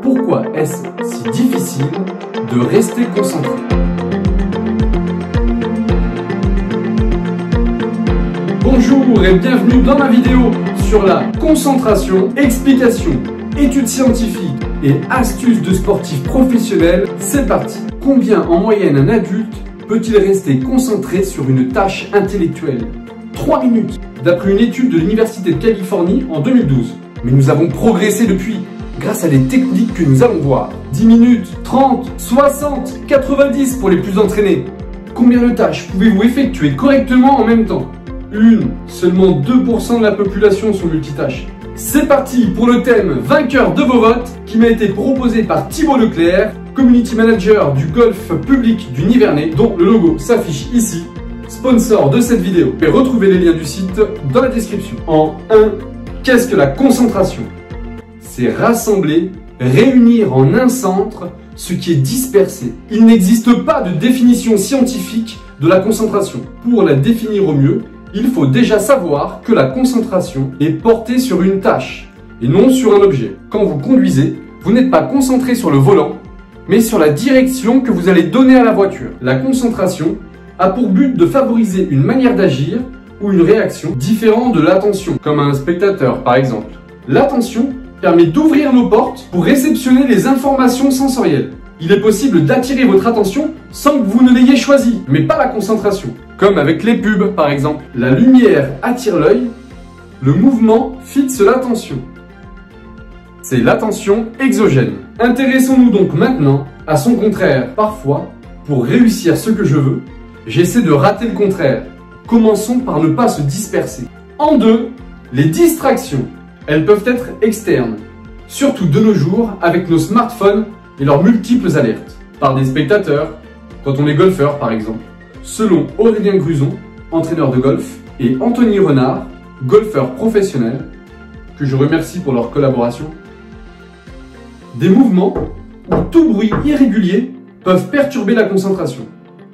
Pourquoi est-ce si difficile de rester concentré? Bonjour et bienvenue dans ma vidéo sur la concentration, explication, études scientifiques et astuces de sportifs professionnels. C'est parti! Combien en moyenne un adulte peut-il rester concentré sur une tâche intellectuelle? 3 minutes, d'après une étude de l'Université de Californie en 2012. Mais nous avons progressé depuis, grâce à des techniques que nous allons voir. 10 minutes, 30, 60, 90 pour les plus entraînés. Combien de tâches pouvez-vous effectuer correctement en même temps? Seulement 2% de la population sont multitâches. C'est parti pour le thème vainqueur de vos votes qui m'a été proposé par Thibaut Leclerc, Community Manager du golf public du Nivernais, dont le logo s'affiche ici, sponsor de cette vidéo. Et retrouvez les liens du site dans la description. En 1, qu'est-ce que la concentration? C'est rassembler, réunir en un centre ce qui est dispersé. Il n'existe pas de définition scientifique de la concentration. Pour la définir au mieux, il faut déjà savoir que la concentration est portée sur une tâche et non sur un objet. Quand vous conduisez, vous n'êtes pas concentré sur le volant, mais sur la direction que vous allez donner à la voiture. La concentration a pour but de favoriser une manière d'agir ou une réaction différente de l'attention, comme un spectateur par exemple. L'attention permet d'ouvrir nos portes pour réceptionner les informations sensorielles. Il est possible d'attirer votre attention sans que vous ne l'ayez choisi, mais pas la concentration. Comme avec les pubs par exemple. La lumière attire l'œil, le mouvement fixe l'attention. C'est l'attention exogène. Intéressons-nous donc maintenant à son contraire. Parfois, pour réussir ce que je veux, j'essaie de rater le contraire. Commençons par ne pas se disperser. En 2, les distractions. Elles peuvent être externes, surtout de nos jours avec nos smartphones et leurs multiples alertes, par des spectateurs, quand on est golfeur par exemple. Selon Aurélien Gruson, entraîneur de golf, et Anthony Renard, golfeur professionnel, que je remercie pour leur collaboration, des mouvements ou tout bruit irrégulier peuvent perturber la concentration.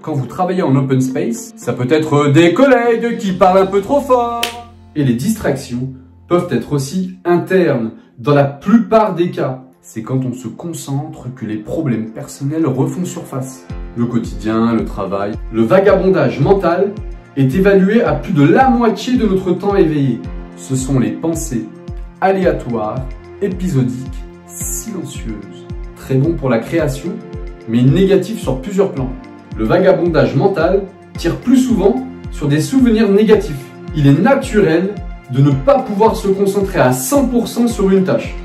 Quand vous travaillez en open space, ça peut être des collègues qui parlent un peu trop fort. Et les distractions peuvent être aussi internes, dans la plupart des cas. C'est quand on se concentre que les problèmes personnels refont surface. Le quotidien, le travail, le vagabondage mental est évalué à plus de la moitié de notre temps éveillé. Ce sont les pensées aléatoires, épisodiques, silencieuses. Très bon pour la création, mais négatif sur plusieurs plans. Le vagabondage mental tire plus souvent sur des souvenirs négatifs. Il est naturel de ne pas pouvoir se concentrer à 100% sur une tâche,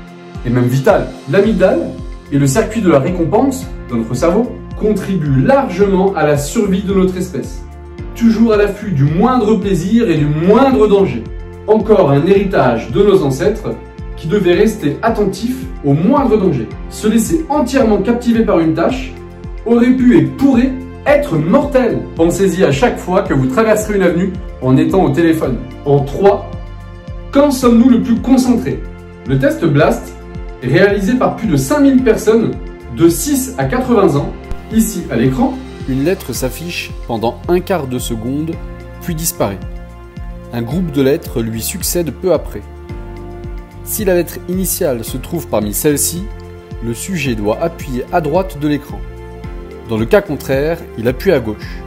et même vitale. L'amygdale et le circuit de la récompense dans notre cerveau contribuent largement à la survie de notre espèce, toujours à l'affût du moindre plaisir et du moindre danger. Encore un héritage de nos ancêtres qui devaient rester attentifs au moindre danger. Se laisser entièrement captiver par une tâche aurait pu et pourrait être mortel. Pensez-y à chaque fois que vous traverserez une avenue en étant au téléphone. En 3, quand sommes-nous le plus concentrés? Le test BLAST, réalisé par plus de 5000 personnes de 6 à 80 ans, ici à l'écran, une lettre s'affiche pendant un quart de seconde, puis disparaît. Un groupe de lettres lui succède peu après. Si la lettre initiale se trouve parmi celles-ci, le sujet doit appuyer à droite de l'écran. Dans le cas contraire, il appuie à gauche.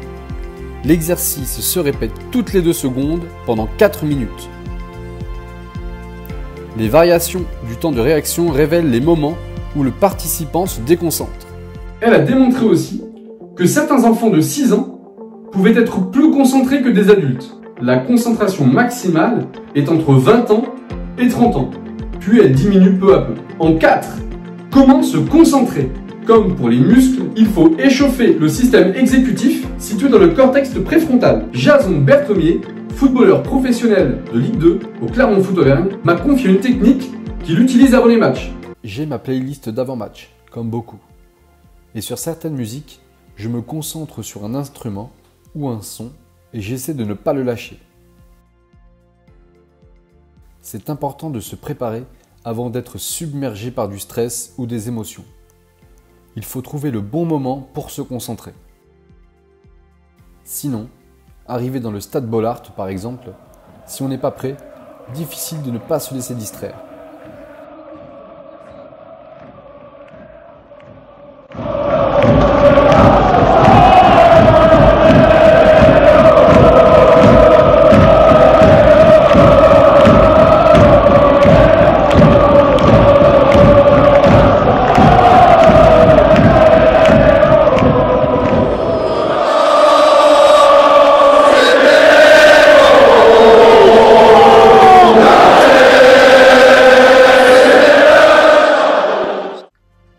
L'exercice se répète toutes les 2 secondes pendant 4 minutes. Les variations du temps de réaction révèlent les moments où le participant se déconcentre. Elle a démontré aussi que certains enfants de 6 ans pouvaient être plus concentrés que des adultes. La concentration maximale est entre 20 ans et 30 ans, puis elle diminue peu à peu. En 4, comment se concentrer? Comme pour les muscles, il faut échauffer le système exécutif situé dans le cortex préfrontal. Jason Berthomier, footballeur professionnel de Ligue 2 au Clermont Foot Auvergne, m'a confié une technique qu'il utilise avant les matchs. J'ai ma playlist d'avant-match, comme beaucoup. Et sur certaines musiques, je me concentre sur un instrument ou un son et j'essaie de ne pas le lâcher. C'est important de se préparer avant d'être submergé par du stress ou des émotions. Il faut trouver le bon moment pour se concentrer. Sinon, arrivé dans le stade Bollaert par exemple, si on n'est pas prêt, Difficile de ne pas se laisser distraire.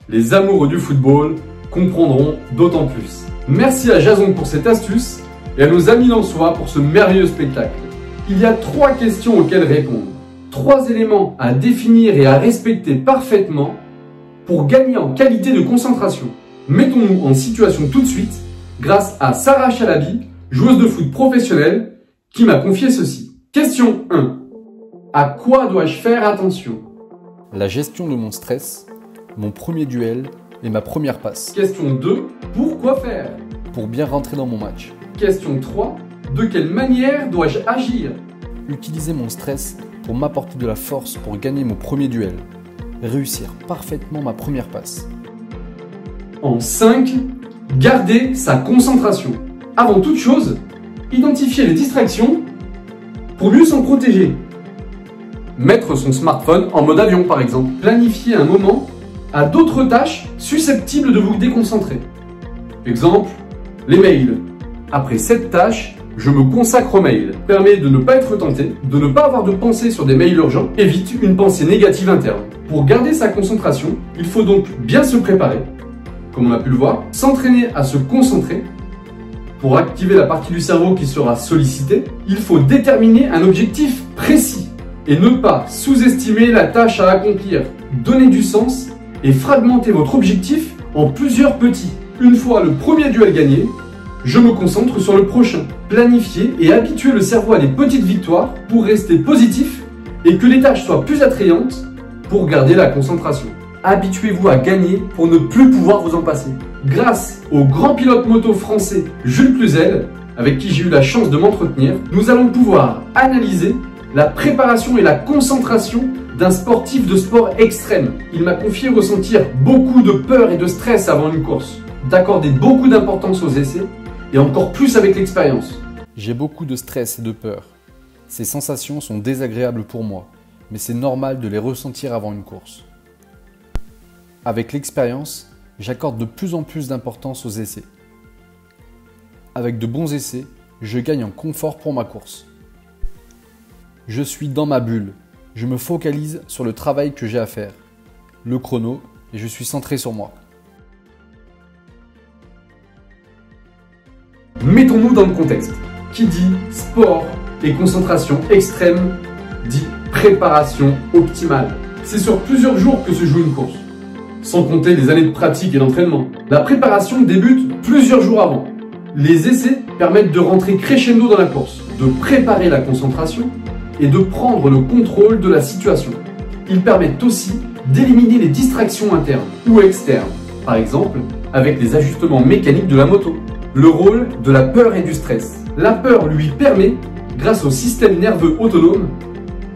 Les amoureux du football comprendront d'autant plus. Merci à Jason pour cette astuce et à nos amis lensois pour ce merveilleux spectacle. Il y a 3 questions auxquelles répondre. 3 éléments à définir et à respecter parfaitement pour gagner en qualité de concentration. Mettons-nous en situation tout de suite grâce à Sarah Chalabi, joueuse de foot professionnelle, qui m'a confié ceci. Question 1. À quoi dois-je faire attention? La gestion de mon stress, mon premier duel et ma première passe. Question 2. Pourquoi faire? Pour bien rentrer dans mon match. Question 3. De quelle manière dois-je agir? Utiliser mon stress pour m'apporter de la force pour gagner mon premier duel. Réussir parfaitement ma première passe. En 5. Garder sa concentration. Avant toute chose, identifier les distractions pour mieux s'en protéger. Mettre son smartphone en mode avion par exemple. Planifier un moment à d'autres tâches susceptibles de vous déconcentrer. Exemple, les mails. Après cette tâche, je me consacre aux mails. Permet de ne pas être tenté, de ne pas avoir de pensée sur des mails urgents, évite une pensée négative interne. Pour garder sa concentration, il faut donc bien se préparer, comme on a pu le voir, s'entraîner à se concentrer. Pour activer la partie du cerveau qui sera sollicitée, il faut déterminer un objectif précis et ne pas sous-estimer la tâche à accomplir. Donner du sens et fragmenter votre objectif en plusieurs petits. Une fois le premier duel gagné, je me concentre sur le prochain. Planifier et habituer le cerveau à des petites victoires pour rester positif et que les tâches soient plus attrayantes pour garder la concentration. Habituez-vous à gagner pour ne plus pouvoir vous en passer. Grâce au grand pilote moto français Jules Cluzel, avec qui j'ai eu la chance de m'entretenir, nous allons pouvoir analyser la préparation et la concentration d'un sportif de sport extrême. Il m'a confié ressentir beaucoup de peur et de stress avant une course, d'accorder beaucoup d'importance aux essais et encore plus avec l'expérience. J'ai beaucoup de stress et de peur. Ces sensations sont désagréables pour moi, mais c'est normal de les ressentir avant une course. Avec l'expérience, j'accorde de plus en plus d'importance aux essais. Avec de bons essais, je gagne en confort pour ma course. Je suis dans ma bulle. Je me focalise sur le travail que j'ai à faire, le chrono, et je suis centré sur moi. Mettons-nous dans le contexte. Qui dit sport et concentration extrême dit préparation optimale. C'est sur plusieurs jours que se joue une course, sans compter les années de pratique et d'entraînement. La préparation débute plusieurs jours avant. Les essais permettent de rentrer crescendo dans la course, de préparer la concentration et de prendre le contrôle de la situation. Ils permettent aussi d'éliminer les distractions internes ou externes, par exemple avec les ajustements mécaniques de la moto. Le rôle de la peur et du stress. La peur lui permet, grâce au système nerveux autonome,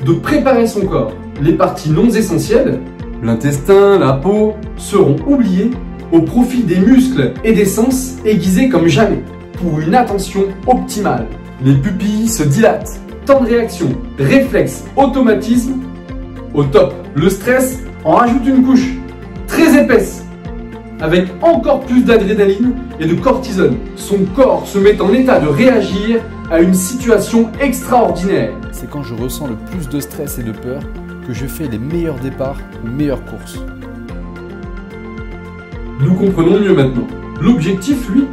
de préparer son corps. Les parties non essentielles, l'intestin, la peau, seront oubliées au profit des muscles et des sens aiguisés comme jamais, pour une attention optimale. Les pupilles se dilatent. Temps de réaction, réflexe, automatisme, au top. Le stress en rajoute une couche très épaisse, avec encore plus d'adrénaline et de cortisone. Son corps se met en état de réagir à une situation extraordinaire. C'est quand je ressens le plus de stress et de peur que je fais les meilleurs départs ou meilleures courses. Nous comprenons mieux maintenant. L'objectif, lui,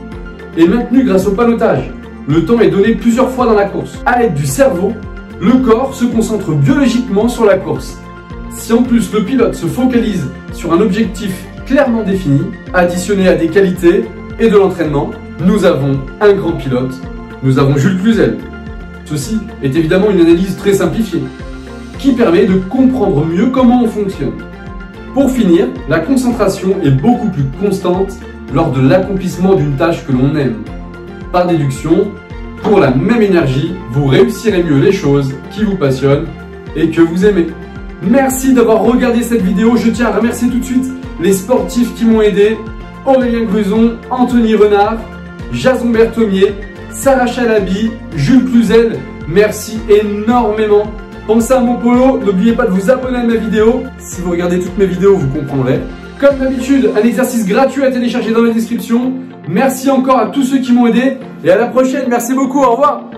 est maintenu grâce au pilotage. Le temps est donné plusieurs fois dans la course. À l'aide du cerveau, le corps se concentre biologiquement sur la course. Si en plus le pilote se focalise sur un objectif clairement défini, additionné à des qualités et de l'entraînement, nous avons un grand pilote, nous avons Jules Cluzel. Ceci est évidemment une analyse très simplifiée, qui permet de comprendre mieux comment on fonctionne. Pour finir, la concentration est beaucoup plus constante lors de l'accomplissement d'une tâche que l'on aime. Par déduction, pour la même énergie, vous réussirez mieux les choses qui vous passionnent et que vous aimez. Merci d'avoir regardé cette vidéo. Je tiens à remercier tout de suite les sportifs qui m'ont aidé. Aurélien Gruson, Anthony Renard, Jason Berthomier, Sarah Chalabi, Jules Cluzel. Merci énormément. Pensez à mon polo, n'oubliez pas de vous abonner à ma vidéo. Si vous regardez toutes mes vidéos, vous comprendrez. Comme d'habitude, un exercice gratuit à télécharger dans la description. Merci encore à tous ceux qui m'ont aidé et à la prochaine. Merci beaucoup, au revoir.